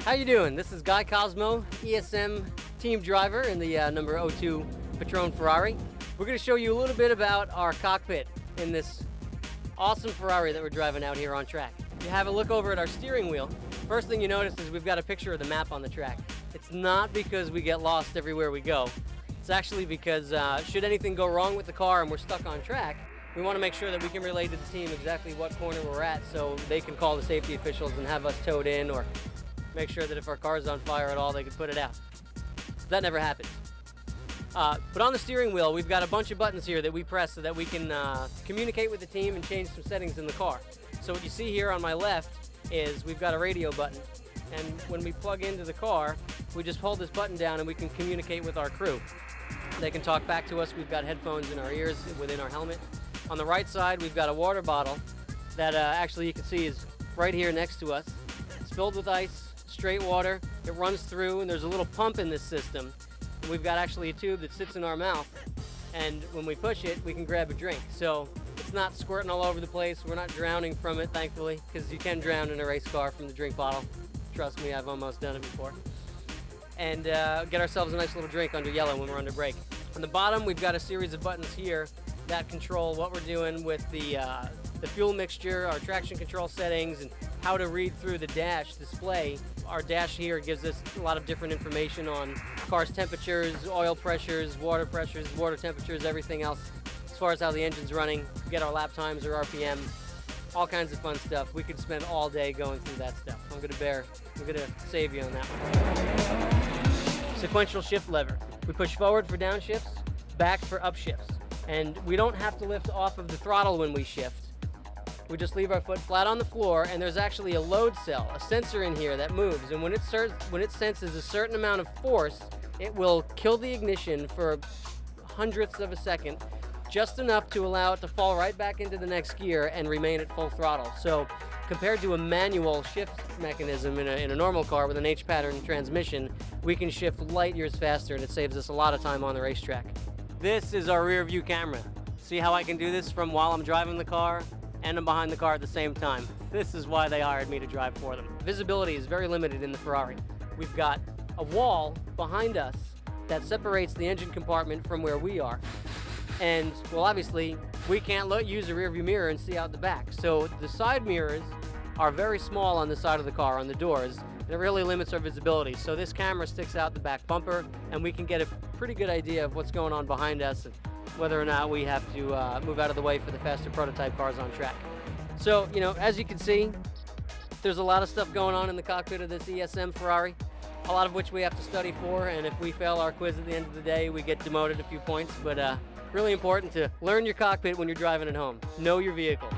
How you doing? This is Guy Cosmo, ESM team driver in the number 02 Patron Ferrari. We're going to show you a little bit about our cockpit in this awesome Ferrari that we're driving out here on track. If you have a look over at our steering wheel, first thing you notice is we've got a picture of the map on the track. It's not because we get lost everywhere we go. It's actually because should anything go wrong with the car and we're stuck on track, we want to make sure that we can relay to the team exactly what corner we're at so they can call the safety officials and have us towed in, or make sure that if our car's on fire at all, they can put it out. That never happens. But on the steering wheel, we've got a bunch of buttons here that we press so that we can communicate with the team and change some settings in the car. So what you see here on my left is we've got a radio button. And when we plug into the car, we just hold this button down and we can communicate with our crew. They can talk back to us. We've got headphones in our ears within our helmet. On the right side, we've got a water bottle that actually you can see is right here next to us. It's filled with ice, straight water. It runs through, and there's a little pump in this system. And we've got actually a tube that sits in our mouth, and when we push it, we can grab a drink. So it's not squirting all over the place. We're not drowning from it, thankfully, because you can drown in a race car from the drink bottle. Trust me, I've almost done it before. And get ourselves a nice little drink under yellow when we're under brake. On the bottom, we've got a series of buttons here that control what we're doing with the fuel mixture, our traction control settings, and how to read through the dash display. Our dash here gives us a lot of different information on car's temperatures, oil pressures, water temperatures, everything else as far as how the engine's running. We get our lap times or RPM, all kinds of fun stuff. We could spend all day going through that stuff. I'm gonna save you on that one. Sequential shift lever. We push forward for downshifts, back for upshifts. And we don't have to lift off of the throttle when we shift. We just leave our foot flat on the floor, and there's actually a load cell, a sensor in here that moves. And when it senses a certain amount of force, it will kill the ignition for hundredths of a second, just enough to allow it to fall right back into the next gear and remain at full throttle. So compared to a manual shift mechanism in a normal car with an H-pattern transmission, we can shift light years faster, and it saves us a lot of time on the racetrack. This is our rear view camera. See how I can do this from while I'm driving the car and I'm behind the car at the same time. This is why they hired me to drive for them. Visibility is very limited in the Ferrari. We've got a wall behind us that separates the engine compartment from where we are. And, well, obviously, we can't use a rear view mirror and see out the back. So the side mirrors are very small on the side of the car, on the doors, and it really limits our visibility. So this camera sticks out the back bumper, and we can get a pretty good idea of what's going on behind us and whether or not we have to move out of the way for the faster prototype cars on track. So, you know, as you can see, there's a lot of stuff going on in the cockpit of this ESM Ferrari, a lot of which we have to study for, and if we fail our quiz at the end of the day, we get demoted a few points, but really important to learn your cockpit when you're driving at home. Know your vehicle.